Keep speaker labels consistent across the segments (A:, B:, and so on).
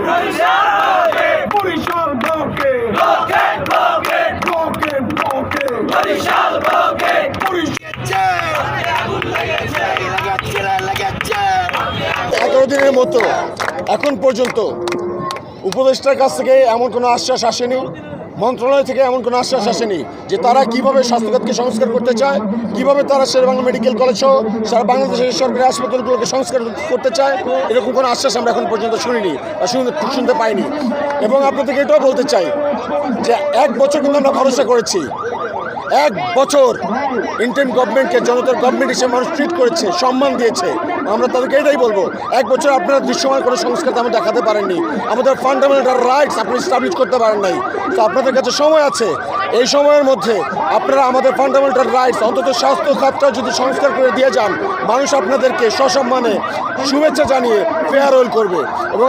A: বরিশাল ব্লকে বরিশাল ব্লকে
B: দিনের মতো এখন পর্যন্ত উপদেষ্টার কাছ থেকে এমন কোনো আশ্বাস আসেনি, মন্ত্রণালয় থেকে এমন কোনো আশ্বাস আসেনি যে তারা কিভাবে স্বাস্থ্যখাতকে সংস্কার করতে চায়, কিভাবে তারা শেরেবাংলা মেডিকেল কলেজ সহ সারা বাংলাদেশের সরকারি হাসপাতালগুলোকে সংস্কার করতে চায়। এরকম কোনো আশ্বাস আমরা এখন পর্যন্ত শুনিনি বা শুনতে পাইনি। এবং আপনাদেরকে এটাও বলতে চাই যে 1 বছর কিন্তু আমরা ভরসা করেছি, 1 বছর ইন্ডিয়ান গভর্নমেন্টকে জনতার গভর্নমেন্ট হিসেবে মানুষ ট্রিট করেছে, সম্মান দিয়েছে। আমরা তাদেরকে এটাই বলবো, 1 বছর আপনারা দৃশ্যমান কোনো সংস্কার আমি দেখাতে পারেননি, আমাদের ফান্ডামেন্টাল রাইটস আপনি স্টাবলিশ করতে পারেন নাই। তো আপনাদের কাছে সময় আছে, এই সময়ের মধ্যে আপনারা আমাদের ফান্ডামেন্টাল রাইটস অন্তত স্বাস্থ্য খাতটা যদি সংস্কার করে দিয়ে যান, মানুষ আপনাদেরকে সসম্মানে শুভেচ্ছা জানিয়ে ফেয়ারওয়েল করবে। এবং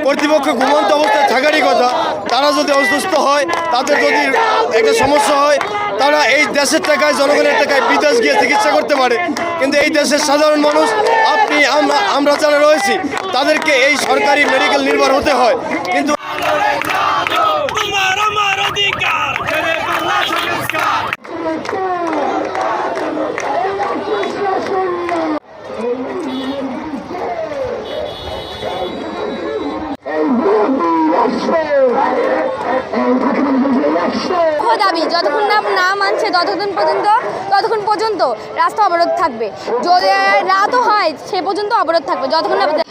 C: কর্তৃপক্ষ ঘুমন্ত অবস্থায় থাকারই কথা। তারা যদি অসুস্থ হয়, তাদের যদি একটা সমস্যা হয়, তারা এই দেশের টাকায়, জনগণের টাকায় বিদেশ গিয়ে চিকিৎসা করতে পারে। কিন্তু এই দেশের সাধারণ মানুষ, আপনি আমরা যারা রয়েছি, তাদেরকে এই সরকারি মেডিকেল নির্ভর হতে হয়। কিন্তু
D: দাবি যতক্ষণ না মানছে ততক্ষণ পর্যন্ত রাস্তা অবরোধ থাকবে। যদি রাতও হয় সে পর্যন্ত অবরোধ থাকবে যতক্ষণ না।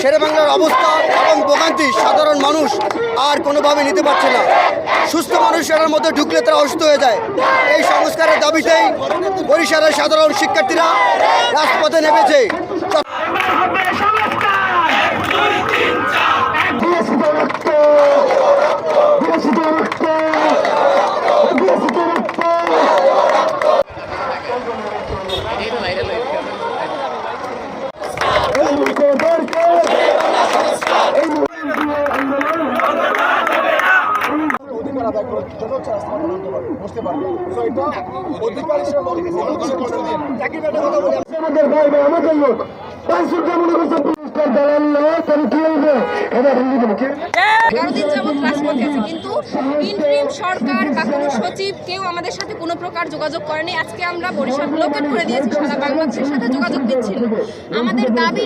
C: শেরেবাংলার অবস্থা এবং ভোগান্তি সাধারণ মানুষ আর কোনোভাবে নিতে পারছে না। সুস্থ মানুষের মধ্যে ঢুকলে তারা অসুস্থ হয়ে যায়। এই সংস্কারের দাবিতেই বরিশালের সাধারণ শিক্ষার্থীরা রাজপথে নেমেছে।
D: কিন্তু ইন্টারিম সরকার বা কোনো সচিব কেউ আমাদের সাথে কোনো প্রকার যোগাযোগ করেনি। আজকে আমরা বরিশাল ব্লকেট করে দিয়েছি, সারা বাংলাদেশের সাথে যোগাযোগ দিচ্ছি না। আমাদের দাবি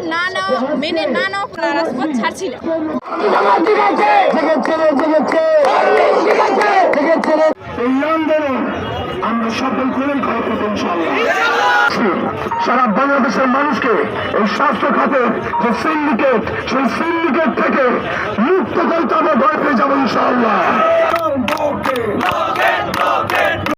D: মেনে না নেওয়া রাজপথ ছাড়ছি না।
A: আমরা সফল করেই করবো ইনশাআল্লাহ। সারা বাংলাদেশের মানুষকে এই স্বাস্থ্য খাতের যে সিন্ডিকেট, সেই সিন্ডিকেট থেকে মুক্ত করতে আমরা ভয় পেয়ে যাবো ইনশাআল্লাহ।